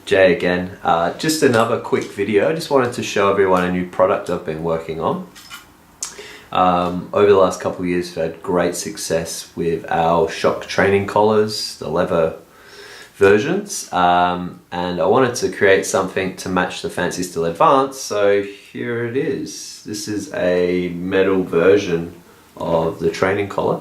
Jay again. Just another quick video. I just wanted to show everyone a new product I've been working on. Over the last couple of years, we've had great success with our shock training collars, the leather versions, and I wanted to create something to match the Fancy Steel Advance, so here it is. This is a metal version of the training collar.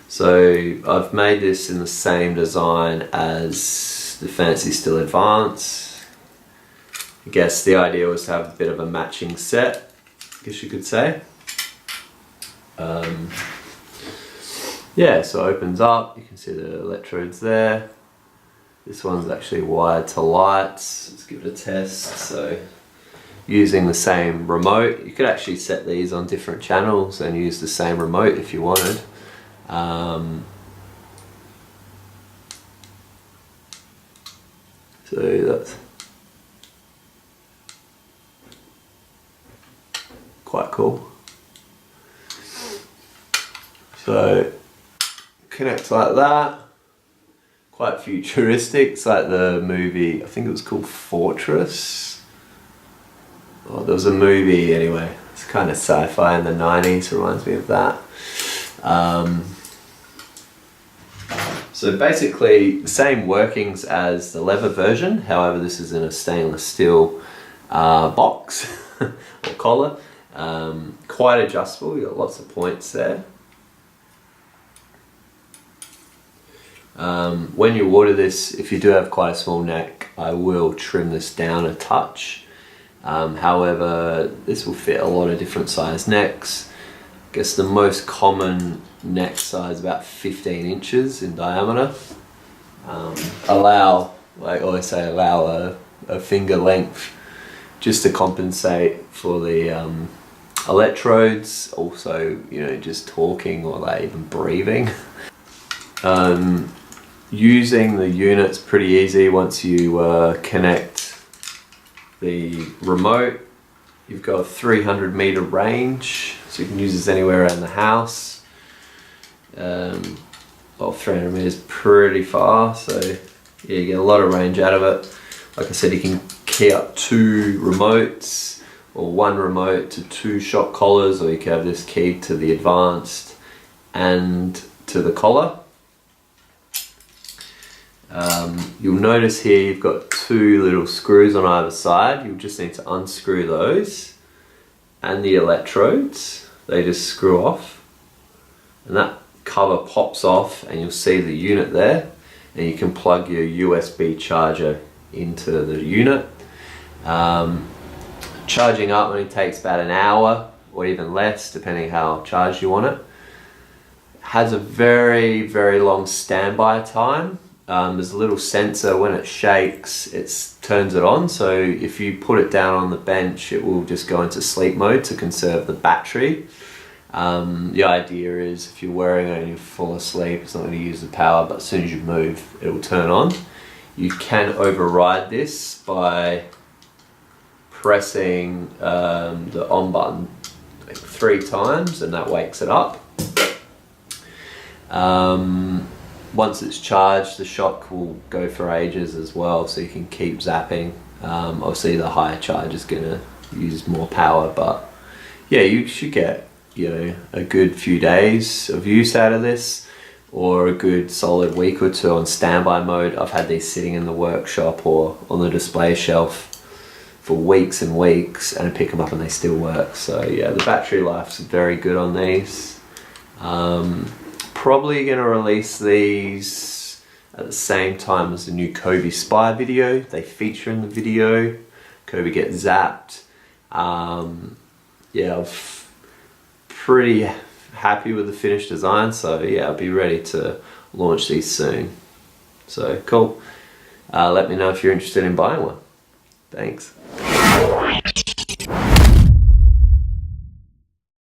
So I've made this in the same design as the Fancy Steel Advance. I guess the idea was to have a bit of a matching set, I guess you could say. Yeah, so it opens up, you can see the electrodes there. This one's actually wired to lights. Let's give it a test. So using the same remote, you could actually set these on different channels and use the same remote if you wanted. So that's quite cool. So connects like that. Quite futuristic. It's like the movie, I think it was called Fortress. Oh, there was a movie anyway. It's kind of sci-fi in the 90s, reminds me of that. So basically the same workings as the leather version, however this is in a stainless steel box or collar. Quite adjustable, you've got lots of points there. When you order this, if you do have quite a small neck, I will trim this down a touch. However, this will fit a lot of different size necks. I guess the most common neck size is about 15 inches in diameter. Allow, like I always say, allow a finger length just to compensate for the electrodes. Also, you know, just talking or like even breathing. Using the unit's pretty easy once you connect the remote. You've got a 300 meter range, so you can use this anywhere around the house. Well, 300 meters pretty far, so yeah, you get a lot of range out of it. Like I said, you can key up 2 remotes or 1 remote to 2 shock collars, or you can have this keyed to the advanced and to the collar. You'll notice here you've got 2 little screws on either side. You'll just need to unscrew those, and the electrodes, they just screw off, and that cover pops off and you'll see the unit there, and you can plug your USB charger into the unit. Charging up only takes about an hour or even less, depending how charged you want it. Has a very, very long standby time. There's a little sensor, when it shakes, it turns it on, so if you put it down on the bench, it will just go into sleep mode to conserve the battery. The idea is if you're wearing it and you fall asleep, it's not going to use the power, but as soon as you move, it will turn on. You can override this by pressing the on button like 3 times, and that wakes it up. Once it's charged, the shock will go for ages as well, so you can keep zapping. Obviously the higher charge is going to use more power, but yeah, you should get, you know, a good few days of use out of this, or a good solid week or 2 on standby mode. I've had these sitting in the workshop or on the display shelf for weeks and weeks, and I pick them up and they still work. So yeah, the battery life's very good on these. Probably going to release these at the same time as the new Kobe Spy video. They feature in the video. Kobe gets zapped. Yeah, I'm pretty happy with the finished design, so yeah, I'll be ready to launch these soon. So cool. Let me know if you're interested in buying one. Thanks.